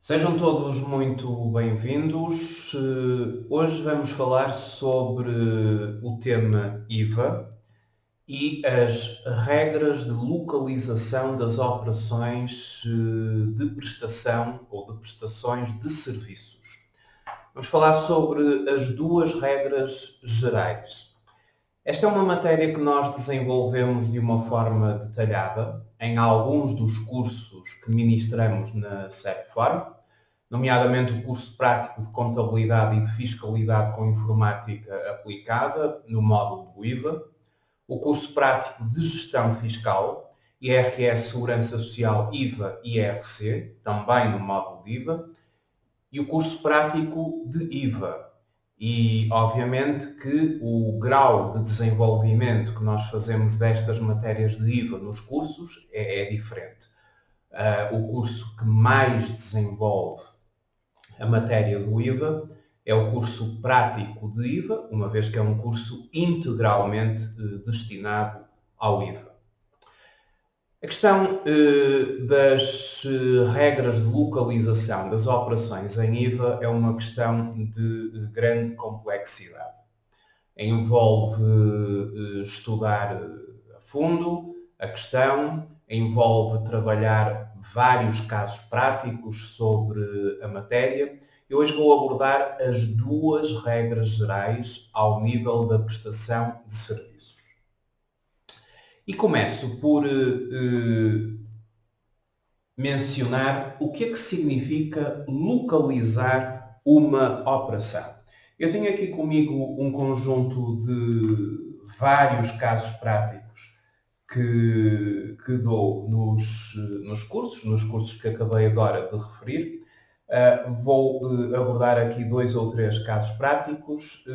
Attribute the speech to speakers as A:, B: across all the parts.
A: Sejam todos muito bem-vindos. Hoje vamos falar sobre o tema IVA e as regras de localização das operações de prestação ou de prestações de serviços. Vamos falar sobre as duas regras gerais. Esta é uma matéria que nós desenvolvemos de uma forma detalhada em alguns dos cursos que ministramos na Certform, nomeadamente o curso prático de Contabilidade e de Fiscalidade com Informática Aplicada, no módulo do IVA, o curso prático de Gestão Fiscal, IRS Segurança Social IVA e IRC, também no módulo de IVA, e o curso prático de IVA. E, obviamente, que o grau de desenvolvimento que nós fazemos destas matérias de IVA nos cursos é diferente. O curso que mais desenvolve a matéria do IVA é o curso prático de IVA, uma vez que é um curso integralmente destinado ao IVA. A questão das regras de localização das operações em IVA é uma questão de grande complexidade. Envolve estudar a fundo a questão, envolve trabalhar vários casos práticos sobre a matéria. Eu hoje vou abordar as duas regras gerais ao nível da prestação de serviços. E começo por mencionar o que é que significa localizar uma operação. Eu tenho aqui comigo um conjunto de vários casos práticos que dou nos cursos que acabei agora de referir. Vou abordar aqui 2 ou 3 casos práticos,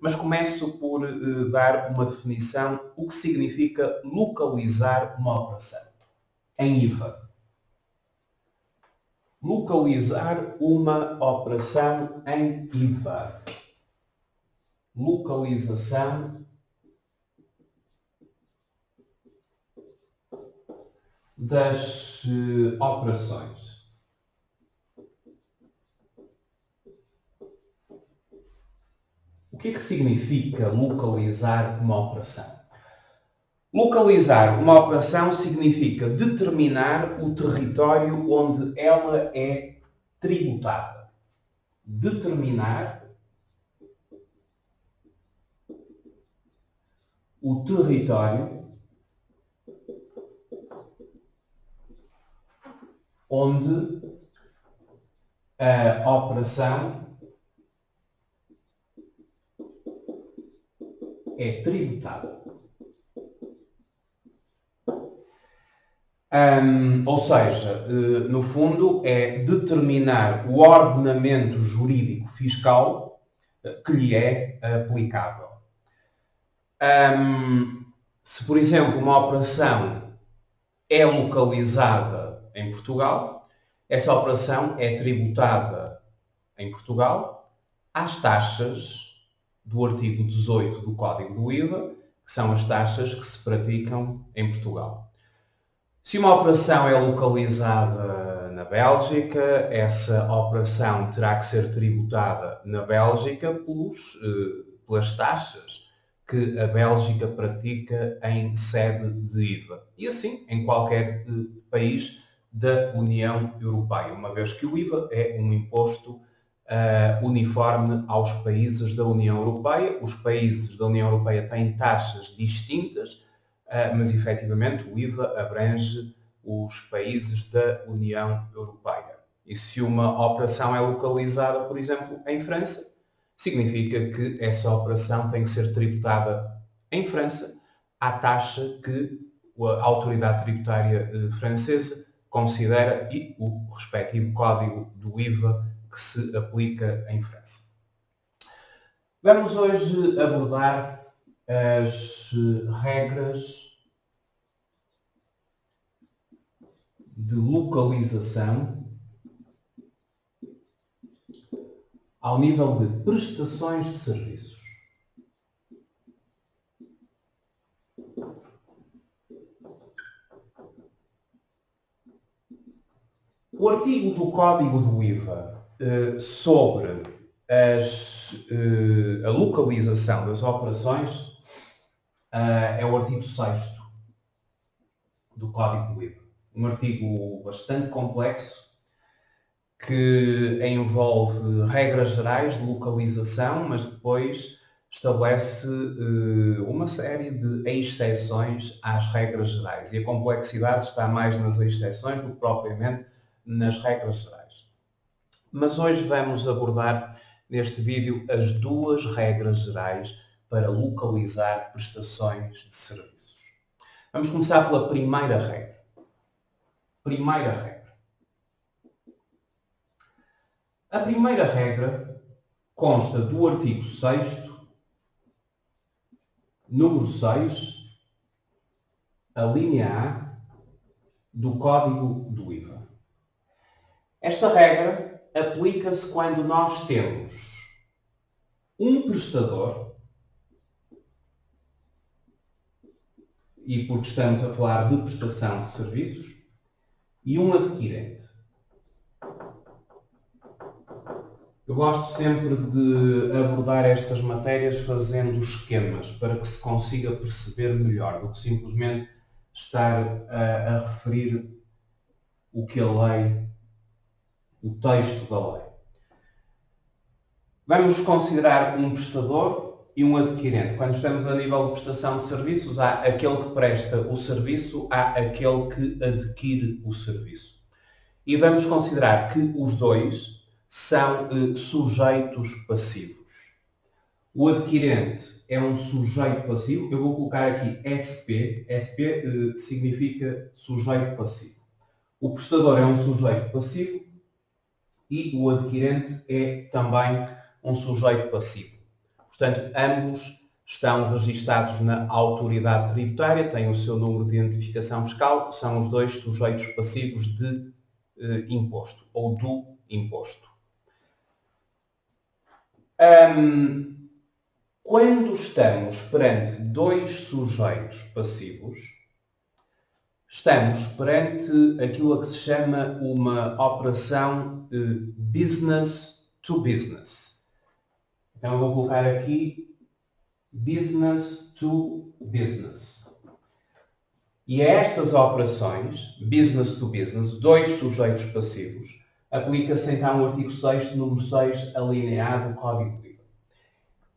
A: mas começo por dar uma definição, o que significa localizar uma operação em IVA. Localizar uma operação em IVA. Localização das operações. O que é que significa localizar uma operação? Localizar uma operação significa determinar o território onde ela é tributada. Determinar o território onde a operação é tributada. Ou seja, no fundo, é determinar o ordenamento jurídico fiscal que lhe é aplicável. Se, por exemplo, uma operação é localizada em Portugal, essa operação é tributada em Portugal às taxas do artigo 18 do Código do IVA, que são as taxas que se praticam em Portugal. Se uma operação é localizada na Bélgica, essa operação terá que ser tributada na Bélgica pelas taxas que a Bélgica pratica em sede de IVA. E assim em qualquer país da União Europeia, uma vez que o IVA é um imposto uniforme aos países da União Europeia. Os países da União Europeia têm taxas distintas, mas efetivamente o IVA abrange os países da União Europeia. E se uma operação é localizada, por exemplo, em França, significa que essa operação tem que ser tributada em França à taxa que a autoridade tributária francesa considera e o respectivo código do IVA que se aplica em França. Vamos hoje abordar as regras de localização ao nível de prestações de serviços. O artigo do Código do IVA sobre a localização das operações é o artigo 6º do Código do IVA. Um artigo bastante complexo que envolve regras gerais de localização, mas depois estabelece uma série de exceções às regras gerais. E a complexidade está mais nas exceções do que propriamente nas regras gerais. Mas hoje vamos abordar neste vídeo as duas regras gerais para localizar prestações de serviços. Vamos começar pela primeira regra. Primeira regra. A primeira regra consta do artigo 6º, número 6, a linha A do Código do IVA. Esta regra aplica-se quando nós temos um prestador, e porque estamos a falar de prestação de serviços, e um adquirente. Eu gosto sempre de abordar estas matérias fazendo esquemas para que se consiga perceber melhor do que simplesmente estar a referir o que a lei, o texto da lei. Vamos considerar um prestador e um adquirente. Quando estamos a nível de prestação de serviços, há aquele que presta o serviço, há aquele que adquire o serviço. E vamos considerar que os dois são sujeitos passivos. O adquirente é um sujeito passivo. Eu vou colocar aqui SP. SP significa sujeito passivo. O prestador é um sujeito passivo e o adquirente é também um sujeito passivo. Portanto, ambos estão registados na autoridade tributária, têm o seu número de identificação fiscal, são os dois sujeitos passivos de imposto ou do imposto. Quando estamos perante dois sujeitos passivos, estamos perante aquilo a que se chama uma operação business to business. Então eu vou colocar aqui business to business. E a estas operações, business to business, dois sujeitos passivos, aplica-se então o artigo 6º, número 6, a linha A do Código do IVA.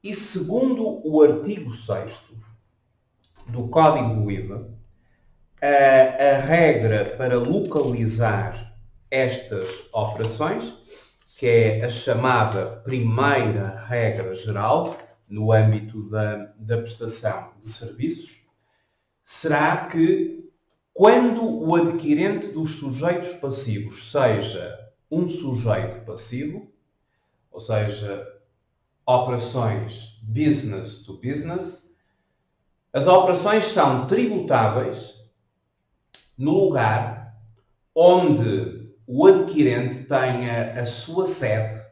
A: E segundo o artigo 6º do Código do IVA, a regra para localizar estas operações, que é a chamada primeira regra geral, no âmbito da prestação de serviços, será que quando o adquirente dos sujeitos passivos seja um sujeito passivo, ou seja, operações business to business, as operações são tributáveis no lugar onde o adquirente tenha a sua sede,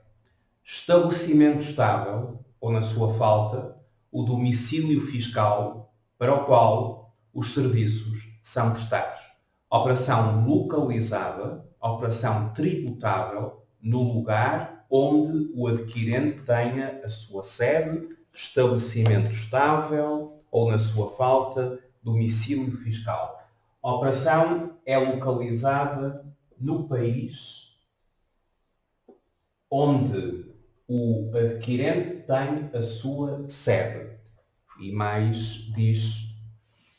A: estabelecimento estável, ou na sua falta, o domicílio fiscal para o qual os serviços são prestados. Operação localizada, operação tributável no lugar onde o adquirente tenha a sua sede, estabelecimento estável ou, na sua falta, domicílio fiscal. A operação é localizada no país onde o adquirente tem a sua sede. E mais diz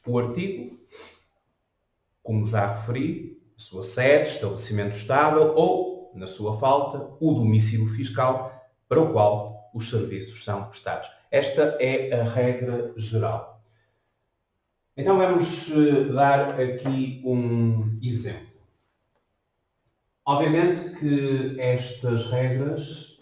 A: o artigo, como já referi, a sua sede, estabelecimento estável ou, na sua falta, o domicílio fiscal para o qual os serviços são prestados. Esta é a regra geral. Então vamos dar aqui um exemplo. Obviamente que estas regras,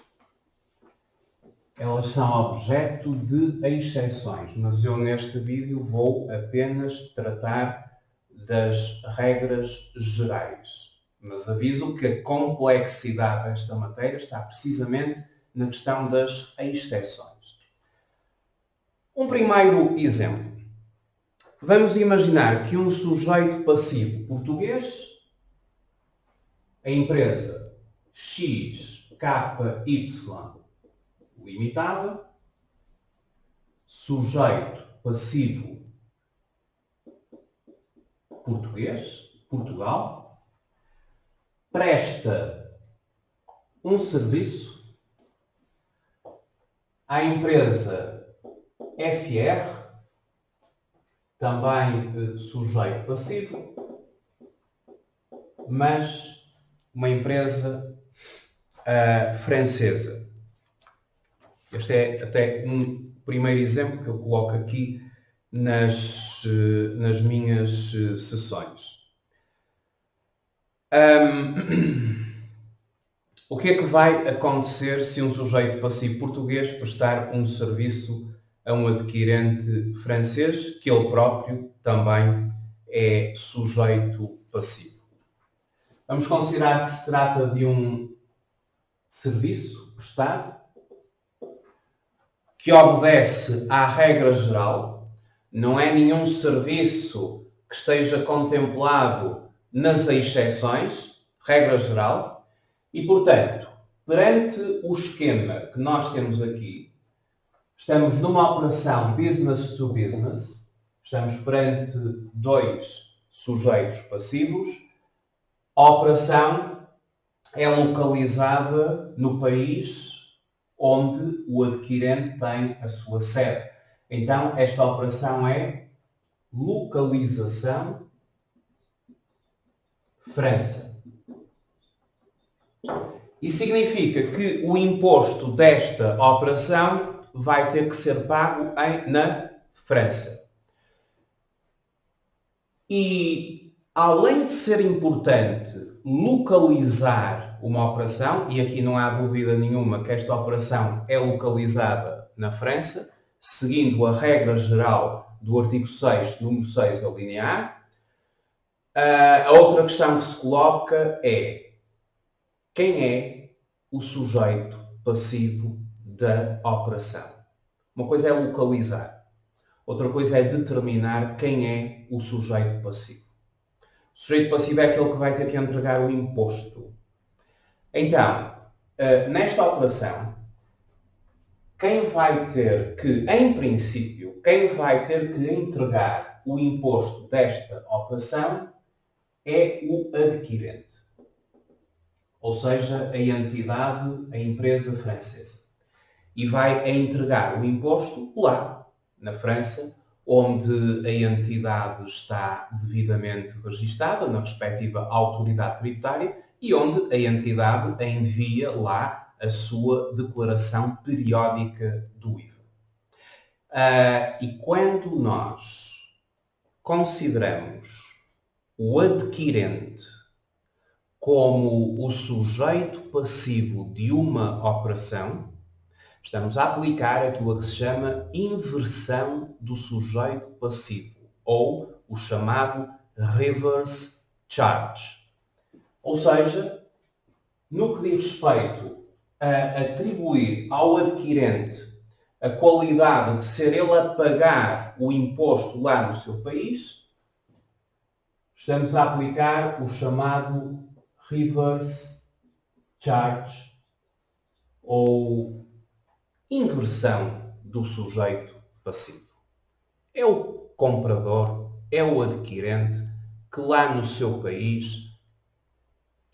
A: elas são objeto de exceções, mas eu neste vídeo vou apenas tratar das regras gerais. Mas aviso que a complexidade desta matéria está precisamente na questão das exceções. Um primeiro exemplo. Vamos imaginar que um sujeito passivo português a empresa XKY Limitada, sujeito passivo português, Portugal, presta um serviço à empresa FR, também sujeito passivo, mas uma empresa francesa. Este é até um primeiro exemplo que eu coloco aqui nas minhas sessões. O que é que vai acontecer se um sujeito passivo português prestar um serviço a um adquirente francês, que ele próprio também é sujeito passivo? Vamos considerar que se trata de um serviço prestado que obedece à regra geral, não é nenhum serviço que esteja contemplado nas exceções, regra geral, e, portanto, perante o esquema que nós temos aqui, estamos numa operação business to business, estamos perante dois sujeitos passivos, a operação é localizada no país onde o adquirente tem a sua sede. Então, esta operação é localização França. E significa que o imposto desta operação vai ter que ser pago na França. E, além de ser importante localizar uma operação, e aqui não há dúvida nenhuma que esta operação é localizada na França, seguindo a regra geral do artigo 6, número 6, a linha A. A outra questão que se coloca é: quem é o sujeito passivo da operação? Uma coisa é localizar, outra coisa é determinar quem é o sujeito passivo. O sujeito passivo é aquele que vai ter que entregar o imposto. Então, nesta operação, quem vai ter que, em princípio, quem vai ter que entregar o imposto desta operação é o adquirente. Ou seja, a entidade, a empresa francesa. E vai entregar o imposto lá, na França, onde a entidade está devidamente registada, na respectiva autoridade tributária, e onde a entidade envia lá a sua declaração periódica do IVA. E quando nós consideramos o adquirente como o sujeito passivo de uma operação, estamos a aplicar aquilo que se chama inversão do sujeito passivo, ou o chamado reverse charge. Ou seja, no que diz respeito a atribuir ao adquirente a qualidade de ser ele a pagar o imposto lá no seu país, estamos a aplicar o chamado reverse charge, ou inversão do sujeito passivo. É o comprador, é o adquirente que lá no seu país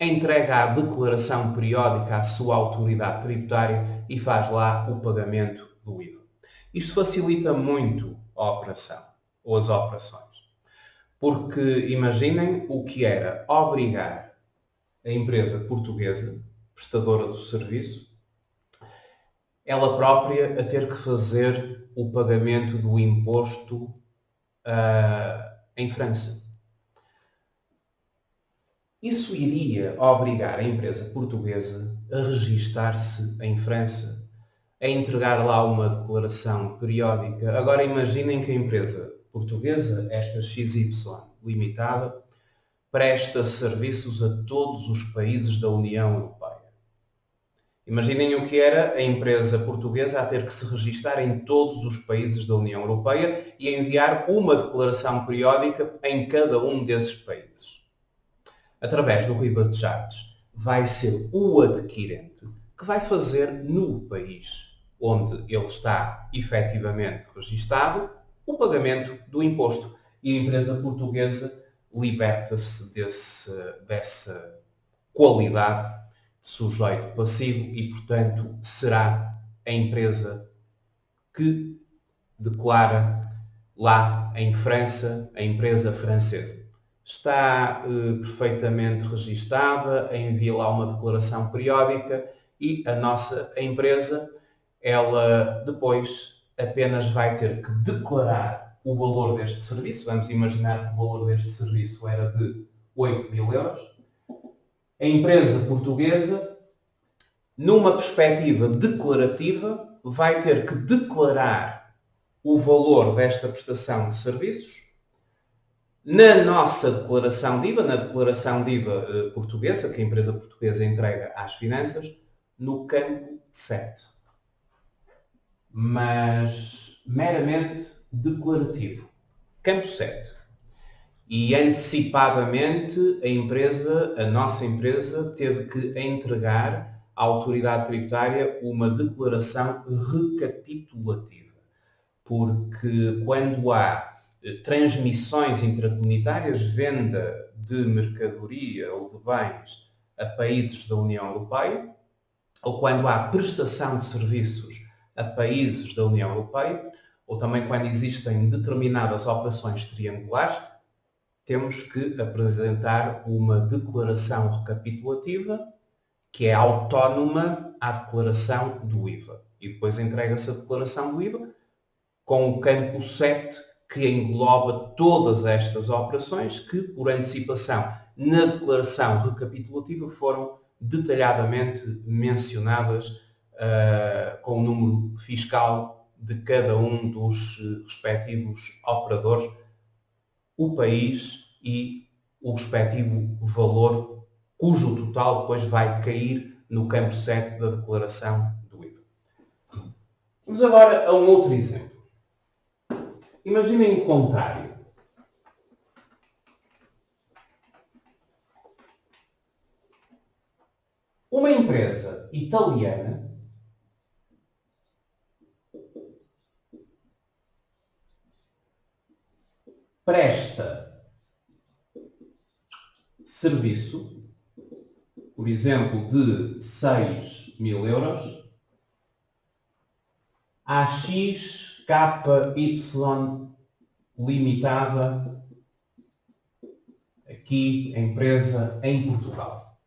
A: entrega a declaração periódica à sua autoridade tributária e faz lá o pagamento do IVA. Isto facilita muito a operação, ou as operações. Porque imaginem o que era obrigar a empresa portuguesa, prestadora do serviço, ela própria a ter que fazer o pagamento do imposto em França. Isso iria obrigar a empresa portuguesa a registar-se em França, a entregar lá uma declaração periódica. Agora imaginem que a empresa portuguesa, esta XY Limitada, presta serviços a todos os países da União Europeia. Imaginem o que era a empresa portuguesa a ter que se registar em todos os países da União Europeia e enviar uma declaração periódica em cada um desses países. Através do reverse charge. vai ser o adquirente que vai fazer no país onde ele está efetivamente registado o pagamento do imposto. E a empresa portuguesa liberta-se dessa qualidade de sujeito passivo e, portanto, será a empresa que declara lá em França, a empresa francesa. Está perfeitamente registada, envia lá uma declaração periódica e a nossa empresa, ela depois apenas vai ter que declarar o valor deste serviço. Vamos imaginar que o valor deste serviço era de 8.000 euros. A empresa portuguesa, numa perspectiva declarativa, vai ter que declarar o valor desta prestação de serviços na nossa declaração de IVA, na declaração de IVA portuguesa, que a empresa portuguesa entrega às finanças, no campo 7. Mas meramente declarativo. Campo 7. E antecipadamente a nossa empresa, teve que entregar à autoridade tributária uma declaração recapitulativa. Porque quando há transmissões intracomunitárias, venda de mercadoria ou de bens a países da União Europeia, ou quando há prestação de serviços a países da União Europeia, ou também quando existem determinadas operações triangulares, temos que apresentar uma declaração recapitulativa que é autónoma à declaração do IVA. E depois entrega-se a declaração do IVA com o campo 7, que engloba todas estas operações que, por antecipação, na declaração recapitulativa foram detalhadamente mencionadas com o número fiscal de cada um dos respectivos operadores, o país e o respectivo valor, cujo total depois vai cair no campo 7 da declaração do IVA. Vamos agora a um outro exemplo. Imaginem o contrário. Uma empresa italiana presta serviço, por exemplo, de 6.000 euros à XKY Limitada, aqui a empresa em Portugal.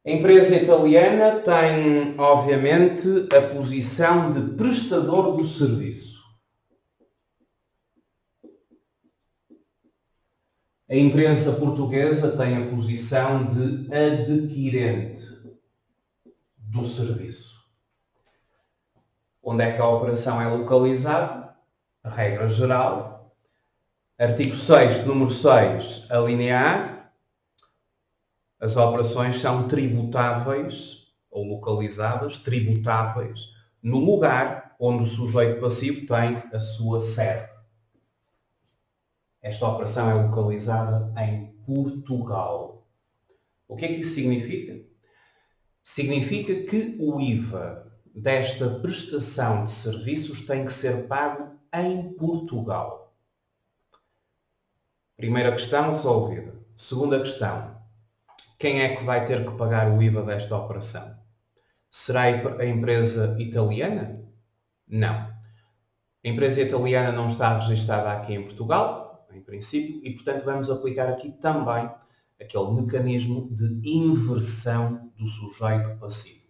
A: A empresa italiana tem, obviamente, a posição de prestador do serviço. A empresa portuguesa tem a posição de adquirente do serviço. Onde é que a operação é localizada? A regra geral. Artigo 6, número 6, a linha A. As operações são tributáveis, ou localizadas, tributáveis, no lugar onde o sujeito passivo tem a sua sede. Esta operação é localizada em Portugal. O que é que isso significa? Significa que o IVA desta prestação de serviços tem que ser pago em Portugal. Primeira questão resolvida. Segunda questão. Quem é que vai ter que pagar o IVA desta operação? Será a empresa italiana? Não. A empresa italiana não está registada aqui em Portugal, em princípio, e portanto vamos aplicar aqui também aquele mecanismo de inversão do sujeito passivo.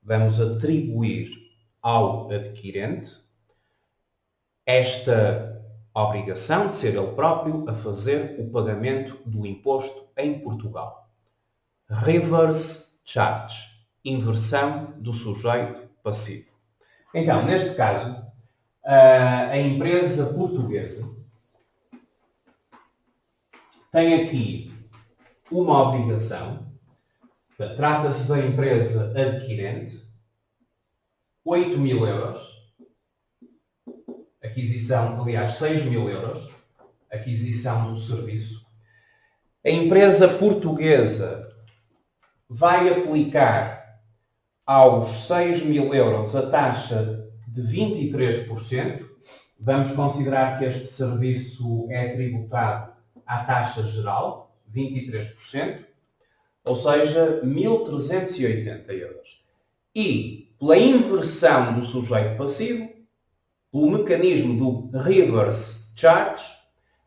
A: Vamos atribuir ao adquirente esta obrigação de ser ele próprio a fazer o pagamento do imposto em Portugal. Reverse charge, inversão do sujeito passivo. Então, neste caso, a empresa portuguesa tem aqui uma obrigação, trata-se da empresa adquirente, 8.000 euros, aquisição, aliás, 6.000 euros, aquisição do serviço, A empresa portuguesa vai aplicar aos 6.000 euros a taxa de 23%. Vamos considerar que este serviço é tributado à taxa geral, 23%, ou seja, 1.380 euros. E, pela inversão do sujeito passivo, pelo mecanismo do reverse charge,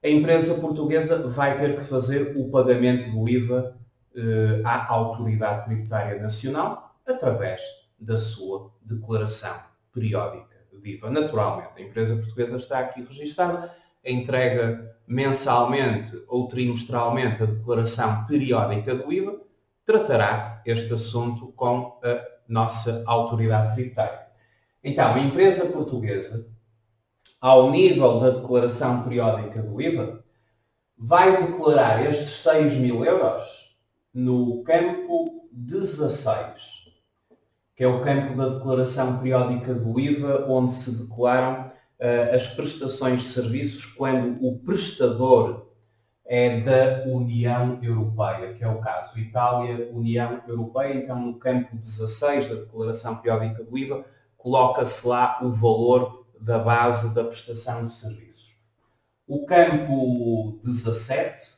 A: a empresa portuguesa vai ter que fazer o pagamento do IVA à Autoridade Tributária Nacional através da sua declaração periódica de IVA. Naturalmente, a empresa portuguesa está aqui registada, entrega mensalmente ou trimestralmente a declaração periódica do IVA, tratará este assunto com a nossa autoridade tributária. Então, a empresa portuguesa, ao nível da declaração periódica do IVA, vai declarar estes 6.000 euros no campo 16, que é o campo da declaração periódica do IVA, onde se declaram as prestações de serviços quando o prestador é da União Europeia, que é o caso Itália, União Europeia. Então, no campo 16 da declaração periódica do IVA, coloca-se lá o valor da base da prestação de serviços. O campo 17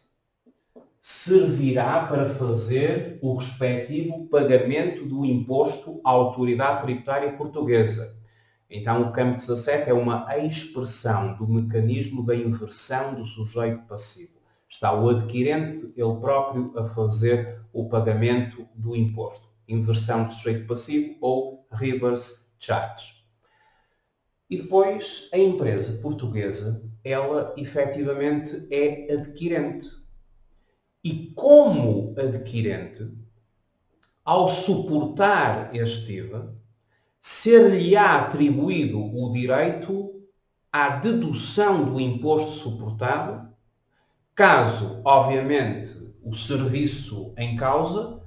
A: servirá para fazer o respectivo pagamento do imposto à Autoridade Tributária Portuguesa. Então, o campo 17 é uma expressão do mecanismo da inversão do sujeito passivo. Está o adquirente, ele próprio, a fazer o pagamento do imposto. Inversão do sujeito passivo ou reverse charge. E depois, a empresa portuguesa, ela efetivamente é adquirente. E como adquirente, ao suportar este IVA, ser-lhe-á atribuído o direito à dedução do imposto suportado, caso, obviamente, o serviço em causa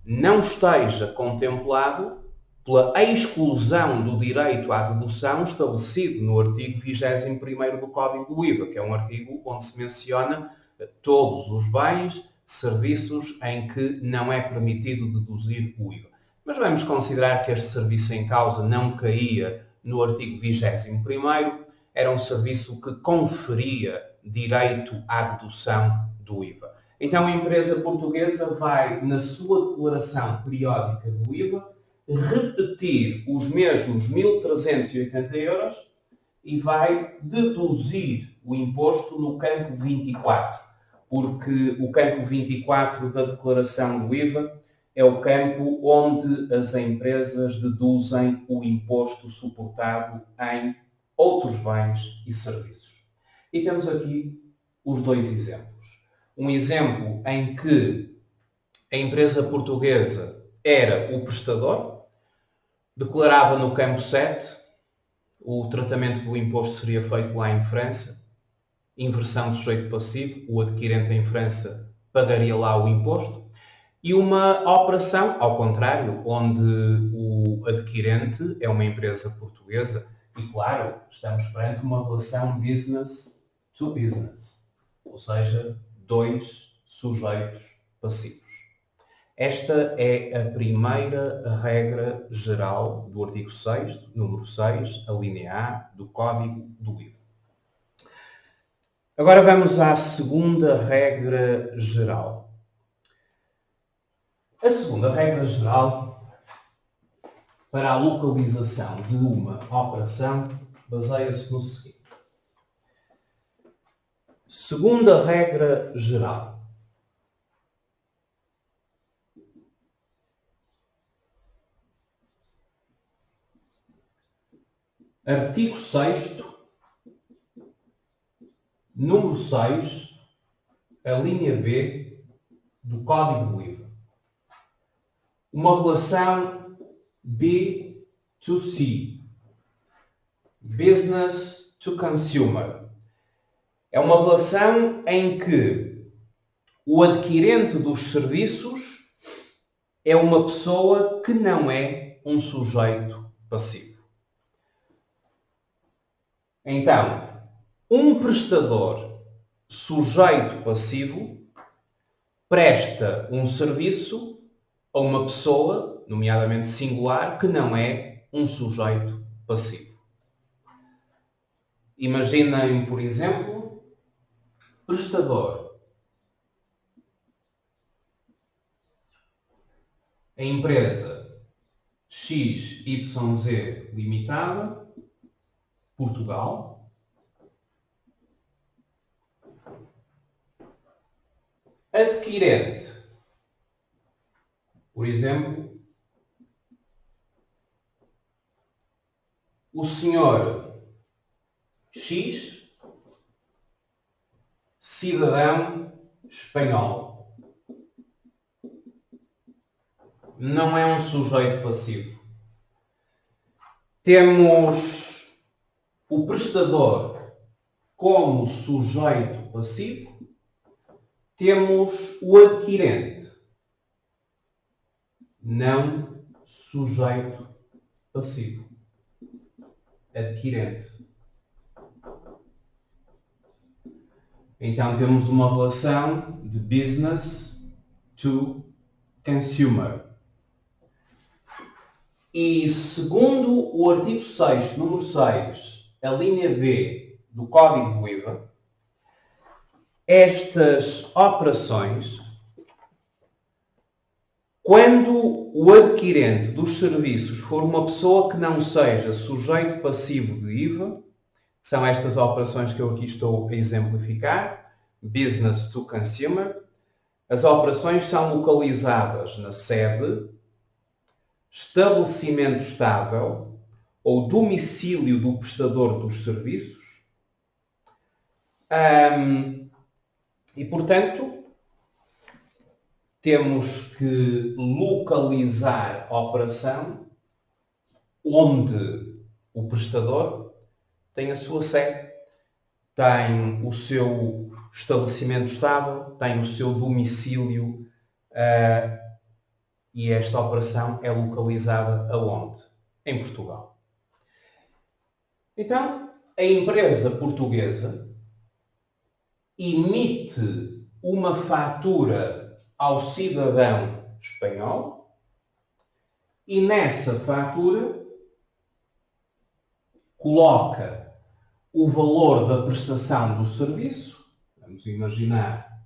A: não esteja contemplado pela exclusão do direito à dedução estabelecido no artigo 21º do Código do IVA, que é um artigo onde se menciona todos os bens, serviços em que não é permitido deduzir o IVA. Mas vamos considerar que este serviço em causa não caía no artigo 21º, era um serviço que conferia direito à dedução do IVA. Então a empresa portuguesa vai, na sua declaração periódica do IVA, repetir os mesmos 1.380 euros e vai deduzir o imposto no campo 24, porque o campo 24 da declaração do IVA é o campo onde as empresas deduzem o imposto suportado em outros bens e serviços. E temos aqui os dois exemplos. Um exemplo em que a empresa portuguesa era o prestador, declarava no campo 7, o tratamento do imposto seria feito lá em França, inversão do sujeito passivo, o adquirente em França pagaria lá o imposto, e uma operação, ao contrário, onde o adquirente é uma empresa portuguesa e, claro, estamos perante uma relação business to business, ou seja, dois sujeitos passivos. Esta é a primeira regra geral do artigo 6º, número 6, a linha A, do Código do IVA. Agora vamos à segunda regra geral. A segunda regra geral para a localização de uma operação baseia-se no seguinte. Segunda regra geral. Artigo 6º, número 6, a linha B do Código do IVA. Uma relação B2C, Business to Consumer. É uma relação em que o adquirente dos serviços é uma pessoa que não é um sujeito passivo. Então, um prestador sujeito passivo presta um serviço a uma pessoa, nomeadamente singular, que não é um sujeito passivo. Imaginem, por exemplo, prestador. A empresa XYZ Limitada, Portugal. Adquirente. Por exemplo, o senhor X, cidadão espanhol. Não é um sujeito passivo. Temos o prestador como sujeito passivo. Temos o adquirente, não sujeito passivo. Adquirente. Então temos uma relação de business to consumer. E segundo o artigo 6, número 6, a linha B do Código do IVA, estas operações, quando o adquirente dos serviços for uma pessoa que não seja sujeito passivo de IVA, são estas operações que eu aqui estou a exemplificar, business to consumer, as operações são localizadas na sede, estabelecimento estável ou domicílio do prestador dos serviços e, portanto, temos que localizar a operação onde o prestador tem a sua sede, tem o seu estabelecimento estável, tem o seu domicílio e esta operação é localizada aonde? Em Portugal. Então, a empresa portuguesa emite uma fatura ao cidadão espanhol e nessa fatura coloca o valor da prestação do serviço, vamos imaginar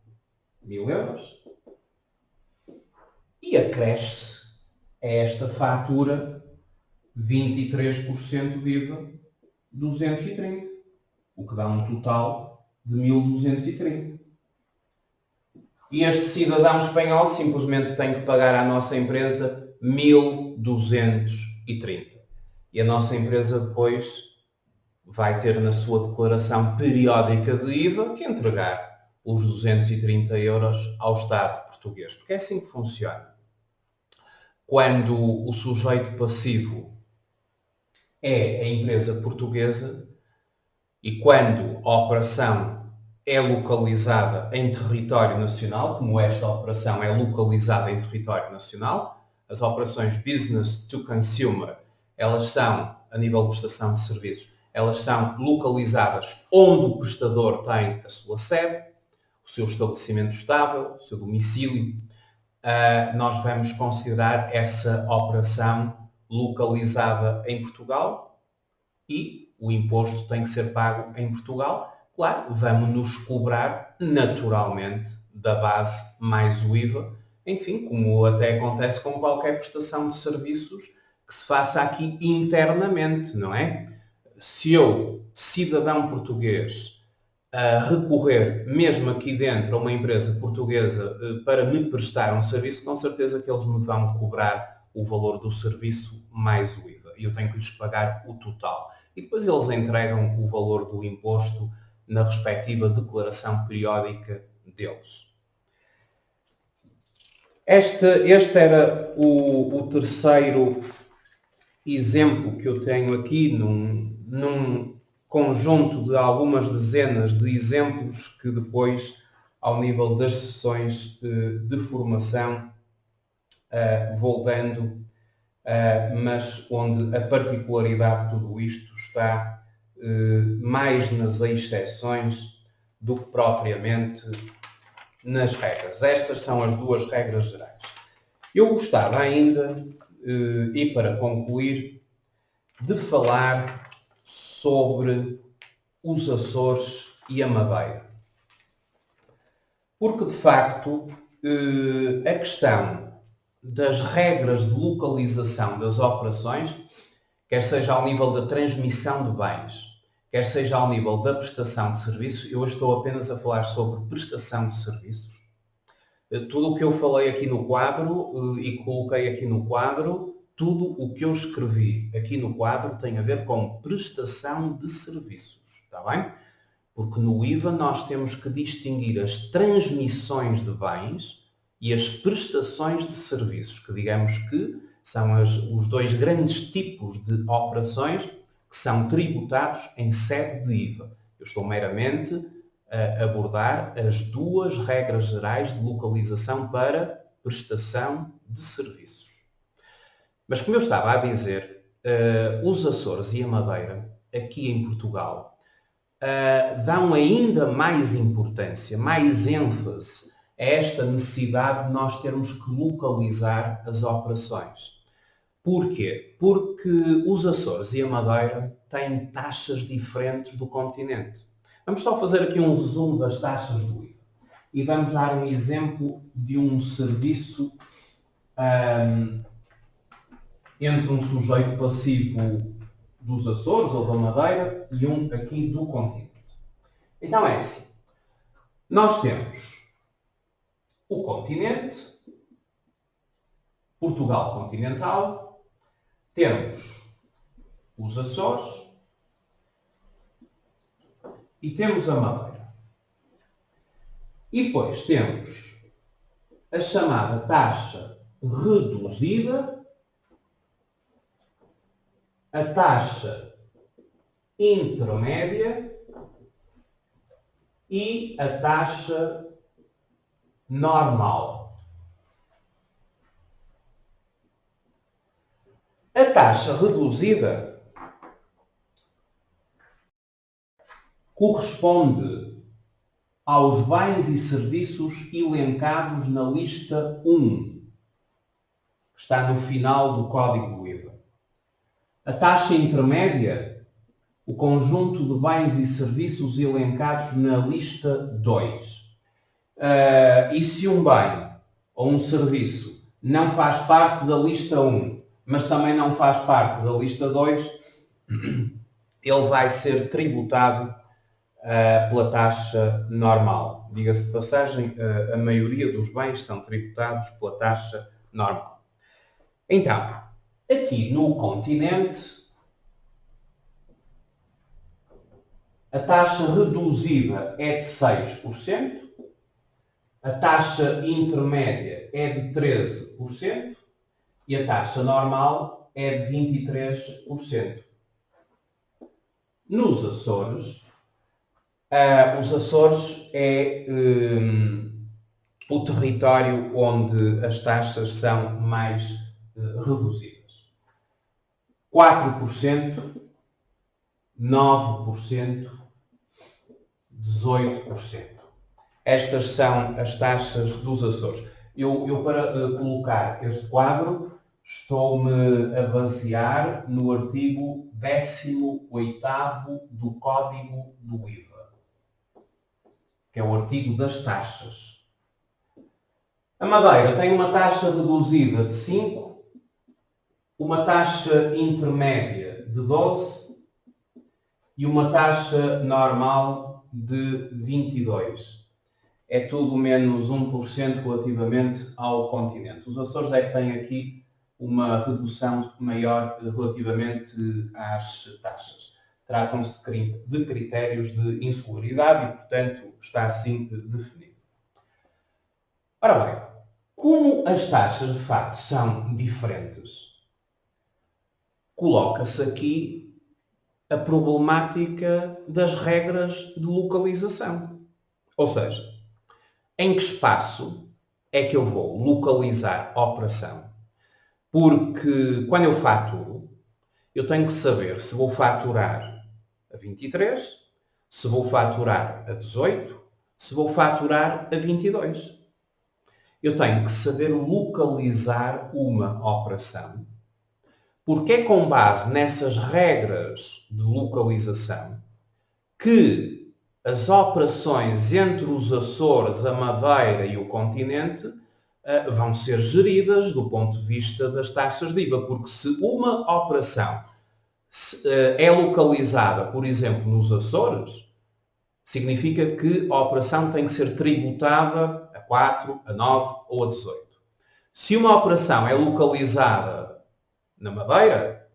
A: 1000 euros, e acresce a esta fatura 23% de IVA, 230, o que dá um total de 1230. E este cidadão espanhol simplesmente tem que pagar à nossa empresa 1230. E a nossa empresa depois vai ter na sua declaração periódica de IVA que entregar os 230 euros ao Estado português. Porque é assim que funciona. Quando o sujeito passivo é a empresa portuguesa e quando a operação é localizada em território nacional, como esta operação é localizada em território nacional, as operações business to consumer, elas são, a nível de prestação de serviços, elas são localizadas onde o prestador tem a sua sede, o seu estabelecimento estável, o seu domicílio. Nós vamos considerar essa operação localizada em Portugal e o imposto tem que ser pago em Portugal. Claro, vamos nos cobrar naturalmente da base mais o IVA, enfim, como até acontece com qualquer prestação de serviços que se faça aqui internamente, não é? Se eu, cidadão português, recorrer mesmo aqui dentro a uma empresa portuguesa para me prestar um serviço, com certeza que eles me vão cobrar o valor do serviço mais o IVA. E eu tenho que lhes pagar o total. E depois eles entregam o valor do imposto na respectiva declaração periódica deles. Este era o terceiro exemplo que eu tenho aqui num conjunto de algumas dezenas de exemplos que depois, ao nível das sessões de formação, vou dando, mas onde a particularidade de tudo isto está mais nas exceções do que propriamente nas regras. Estas são as duas regras gerais. Eu gostava ainda, e para concluir, de falar sobre os Açores e a Madeira. Porque, de facto, a questão das regras de localização das operações, quer seja ao nível da transmissão de bens, quer seja ao nível da prestação de serviços, eu estou apenas a falar sobre prestação de serviços. Tudo o que eu falei aqui no quadro e coloquei aqui no quadro, tudo o que eu escrevi aqui no quadro tem a ver com prestação de serviços, está bem? Porque no IVA nós temos que distinguir as transmissões de bens e as prestações de serviços, que digamos que são os dois grandes tipos de operações que são tributados em sede de IVA. Eu estou meramente a abordar as duas regras gerais de localização para prestação de serviços. Mas como eu estava a dizer, os Açores e a Madeira, aqui em Portugal, dão ainda mais importância, mais ênfase a esta necessidade de nós termos que localizar as operações. Porquê? Porque os Açores e a Madeira têm taxas diferentes do continente. Vamos só fazer aqui um resumo das taxas do IVA. E vamos dar um exemplo de um serviço entre um sujeito passivo dos Açores ou da Madeira e um aqui do continente. Então é assim. Nós temos o continente, Portugal continental, temos os Açores e temos a Madeira. E depois temos a chamada taxa reduzida, a taxa intermédia e a taxa normal. A taxa reduzida corresponde aos bens e serviços elencados na lista 1, que está no final do Código do IVA. A taxa intermédia, o conjunto de bens e serviços elencados na lista 2. E se um bem ou um serviço não faz parte da lista 1, mas também não faz parte da lista 2, ele vai ser tributado pela taxa normal. Diga-se de passagem, a maioria dos bens são tributados pela taxa normal. Então, aqui no continente, a taxa reduzida é de 6%, a taxa intermédia é de 13% e a taxa normal é de 23%. Nos Açores, os Açores é o território onde as taxas são mais reduzidas. 4%, 9%, 18%. Estas são as taxas dos Açores. Eu para colocar este quadro, estou-me a basear no artigo 18º do Código do IVA, que é o artigo das taxas. A Madeira tem uma taxa reduzida de 5%, uma taxa intermédia de 12% e uma taxa normal de 22%. É tudo menos 1% relativamente ao continente. Os Açores é que têm aqui uma redução maior relativamente às taxas. Tratam-se de critérios de insularidade e, portanto, está assim definido. Ora bem, como as taxas de facto são diferentes, coloca-se aqui a problemática das regras de localização. Ou seja, em que espaço é que eu vou localizar a operação? Porque quando eu faturo, eu tenho que saber se vou faturar a 23, se vou faturar a 18 se vou faturar a 22. Eu tenho que saber localizar uma operação, porque é com base nessas regras de localização que as operações entre os Açores, a Madeira e o continente vão ser geridas do ponto de vista das taxas de IVA, porque se uma operação é localizada, por exemplo, nos Açores, significa que a operação tem que ser tributada a 4, a 9 ou a 18. Se uma operação é localizada na Madeira,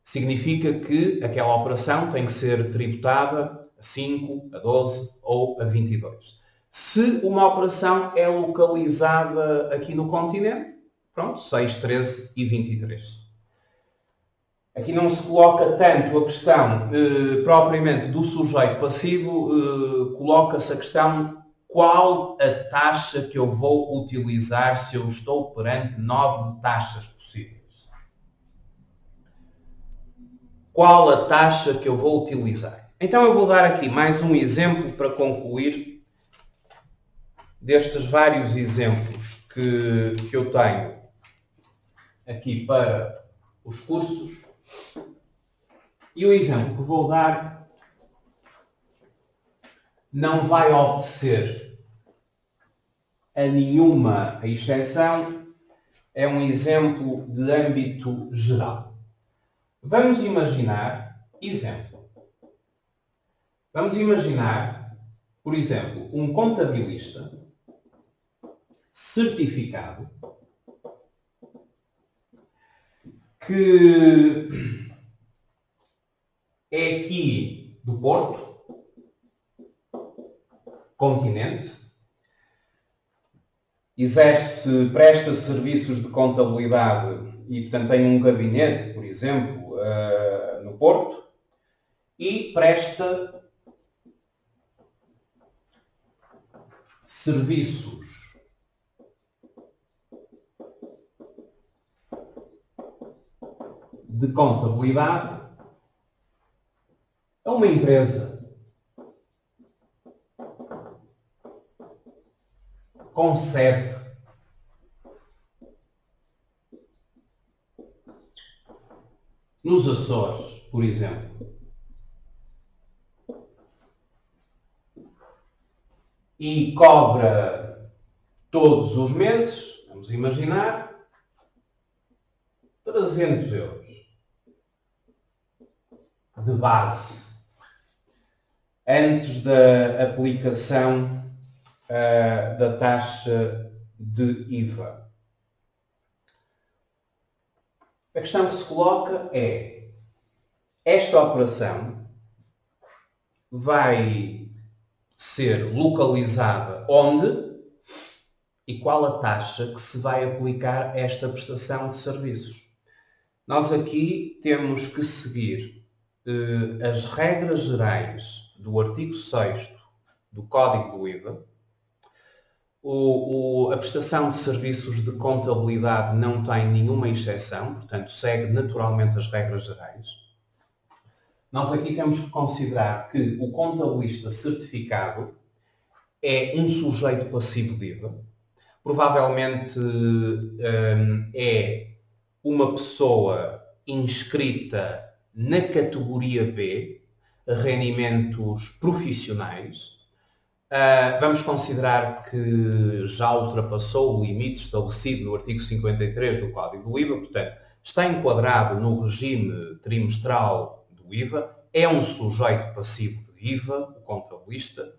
A: significa que aquela operação tem que ser tributada a 5, a 12 ou a 22. Se uma operação é localizada aqui no continente, pronto, 6, 13 e 23. Aqui não se coloca tanto a questão propriamente do sujeito passivo, coloca-se a questão qual a taxa que eu vou utilizar se eu estou perante 9 taxas possíveis. Qual a taxa que eu vou utilizar? Então eu vou dar aqui mais um exemplo para concluir destes vários exemplos que eu tenho aqui para os cursos. E o exemplo que vou dar não vai obedecer a nenhuma exceção, é um exemplo de âmbito geral. Vamos imaginar, por exemplo, um contabilista certificado que é aqui do Porto, continente, presta serviços de contabilidade e, portanto, tem um gabinete, por exemplo, no Porto, e presta serviços de contabilidade a uma empresa com sede nos Açores, por exemplo, e cobra todos os meses, vamos imaginar, 300 euros de base, antes da aplicação da taxa de IVA. A questão que se coloca é: esta operação vai ser localizada onde e qual a taxa que se vai aplicar a esta prestação de serviços? Nós aqui temos que seguir as regras gerais do artigo 6º do Código do IVA. A prestação de serviços de contabilidade não tem nenhuma exceção, portanto segue naturalmente as regras gerais. Nós aqui temos que considerar que o contabilista certificado é um sujeito passivo de IVA. Provavelmente é uma pessoa inscrita na categoria B, rendimentos profissionais. Vamos considerar que já ultrapassou o limite estabelecido no artigo 53 do Código do IVA, portanto, está enquadrado no regime trimestral do IVA, é um sujeito passivo de IVA, o contabilista,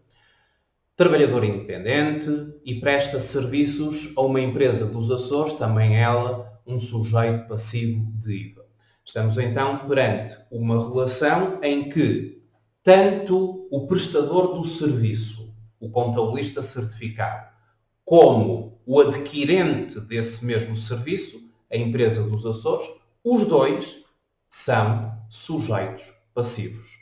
A: trabalhador independente e presta serviços a uma empresa dos Açores, também ela um sujeito passivo de IVA. Estamos então perante uma relação em que tanto o prestador do serviço, o contabilista certificado, como o adquirente desse mesmo serviço, a empresa dos Açores, os dois são sujeitos passivos.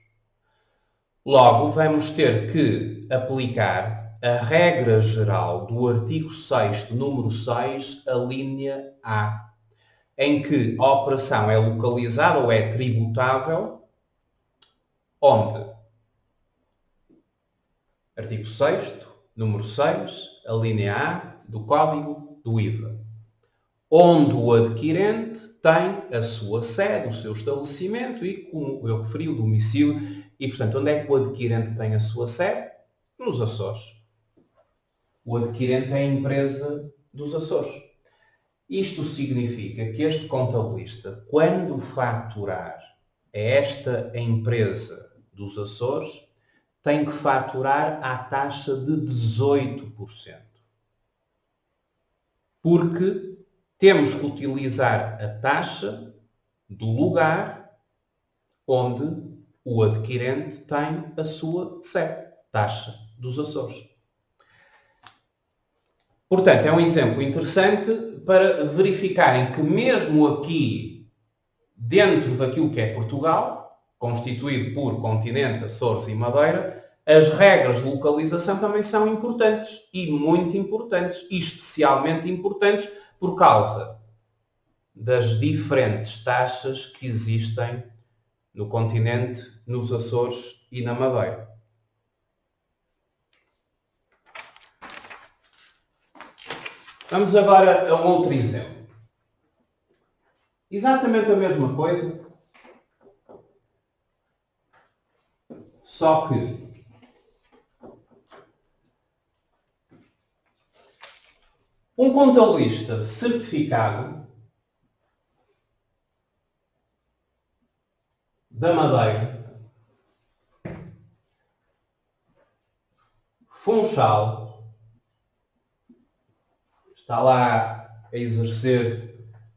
A: Logo, vamos ter que aplicar a regra geral do artigo 6º, número 6, a linha A, em que a operação é localizada ou é tributável onde? Artigo 6º, número 6, a linha A do código do IVA, onde o adquirente tem a sua sede, o seu estabelecimento e, como eu referi, o domicílio. E, portanto, onde é que o adquirente tem a sua sede? Nos Açores. O adquirente é a empresa dos Açores. Isto significa que este contabilista, quando faturar a esta empresa dos Açores, tem que faturar à taxa de 18%. Porque temos que utilizar a taxa do lugar onde o adquirente tem a sua sede, taxa dos Açores. Portanto, é um exemplo interessante para verificarem que mesmo aqui, dentro daquilo que é Portugal, constituído por continente, Açores e Madeira, as regras de localização também são importantes e muito importantes, e especialmente importantes por causa das diferentes taxas que existem no continente, nos Açores e na Madeira. Vamos agora a um outro exemplo. Exatamente a mesma coisa, só que um contabilista certificado da Madeira, Funchal, está lá a exercer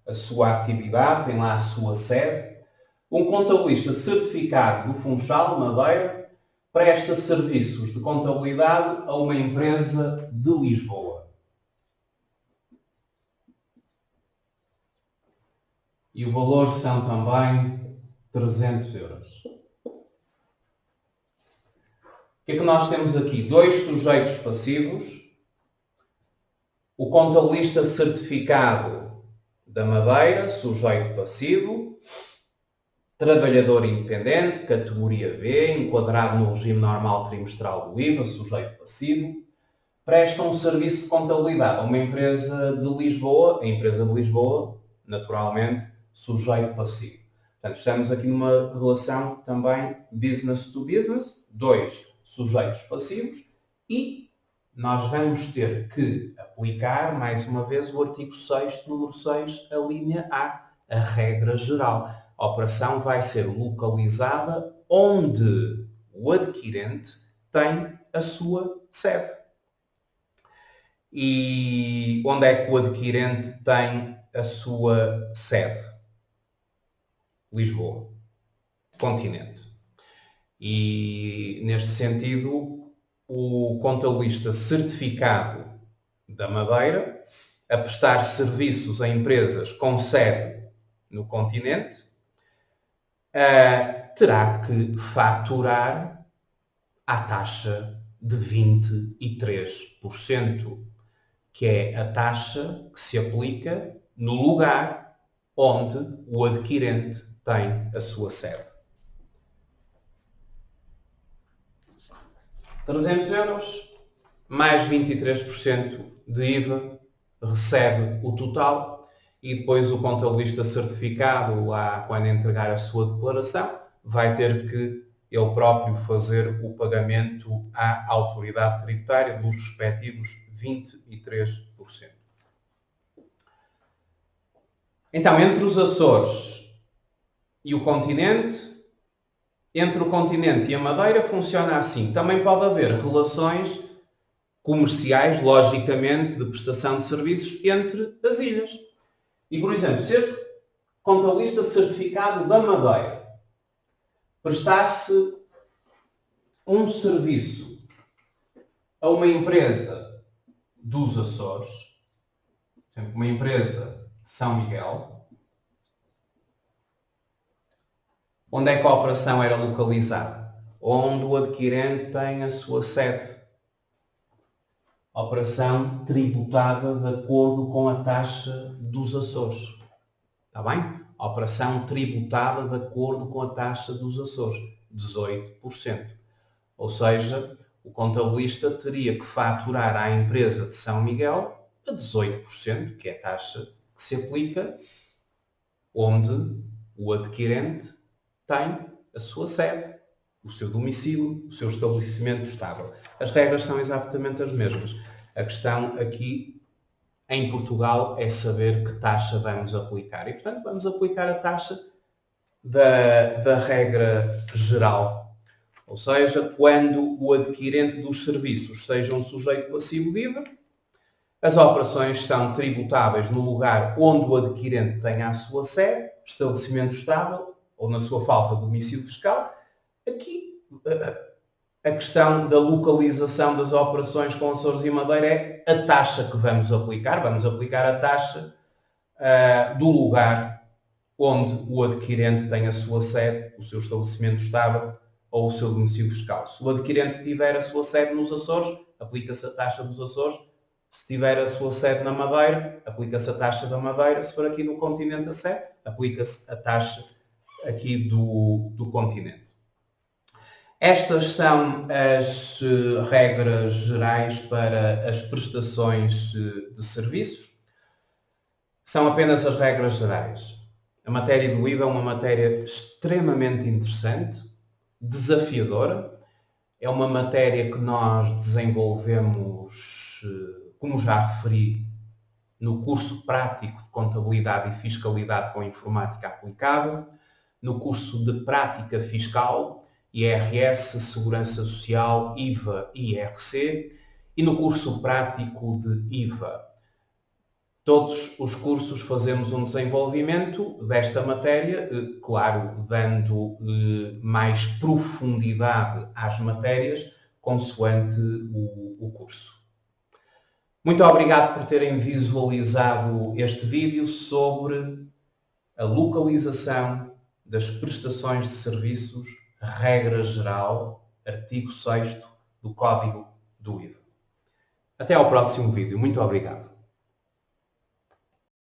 A: a sua atividade, tem lá a sua sede. Um contabilista certificado do Funchal, Madeira, presta serviços de contabilidade a uma empresa de Lisboa. E o valor são também 300 euros. O que é que nós temos aqui? Dois sujeitos passivos. O contabilista certificado da Madeira, sujeito passivo. Trabalhador independente, categoria B, enquadrado no regime normal trimestral do IVA, sujeito passivo. Presta um serviço de contabilidade a uma empresa de Lisboa. A empresa de Lisboa, naturalmente, sujeito passivo. Portanto, estamos aqui numa relação também business to business, dois sujeitos passivos, e nós vamos ter que aplicar, mais uma vez, o artigo 6º, número 6, a linha A, a regra geral. A operação vai ser localizada onde o adquirente tem a sua sede. E onde é que o adquirente tem a sua sede? Lisboa, continente. E, neste sentido, o contabilista certificado da Madeira, a prestar serviços a empresas com sede no continente, terá que faturar à taxa de 23%, que é a taxa que se aplica no lugar onde o adquirente tem a sua sede. 300 euros, mais 23% de IVA, recebe o total e depois o contabilista certificado, lá quando entregar a sua declaração, vai ter que ele próprio fazer o pagamento à autoridade tributária dos respectivos 23%. Então, entre os Açores e o continente, entre o continente e a Madeira funciona assim. Também pode haver relações comerciais, logicamente, de prestação de serviços entre as ilhas. E, por exemplo, se este contabilista certificado da Madeira prestasse um serviço a uma empresa dos Açores, por exemplo, uma empresa de São Miguel, onde é que a operação era localizada? Onde o adquirente tem a sua sede. Operação tributada de acordo com a taxa dos Açores. Está bem? Operação tributada de acordo com a taxa dos Açores. 18%. Ou seja, o contabilista teria que faturar à empresa de São Miguel a 18%, que é a taxa que se aplica onde o adquirente tem a sua sede, o seu domicílio, o seu estabelecimento estável. As regras são exatamente as mesmas. A questão aqui em Portugal é saber que taxa vamos aplicar. E, portanto, vamos aplicar a taxa da regra geral. Ou seja, quando o adquirente dos serviços seja um sujeito passivo de IVA, as operações são tributáveis no lugar onde o adquirente tenha a sua sede, estabelecimento estável ou, na sua falta, domicílio fiscal. Aqui, a questão da localização das operações com Açores e Madeira é a taxa que vamos aplicar. Vamos aplicar a taxa do lugar onde o adquirente tem a sua sede, o seu estabelecimento estável ou o seu domicílio fiscal. Se o adquirente tiver a sua sede nos Açores, aplica-se a taxa dos Açores. Se tiver a sua sede na Madeira, aplica-se a taxa da Madeira. Se for aqui no continente a sede, aplica-se a taxa aqui do continente. Estas são as regras gerais para as prestações de serviços. São apenas as regras gerais. A matéria do IVA é uma matéria extremamente interessante, desafiadora. É uma matéria que nós desenvolvemos, como já referi, no curso prático de Contabilidade e Fiscalidade com Informática Aplicada, no curso de Prática Fiscal, IRS, Segurança Social, IVA e IRC, e no curso prático de IVA. Todos os cursos fazemos um desenvolvimento desta matéria, claro, dando mais profundidade às matérias, consoante o curso. Muito obrigado por terem visualizado este vídeo sobre a localização das prestações de serviços, regra geral, artigo 6º do Código do IVA. Até ao próximo vídeo. Muito obrigado.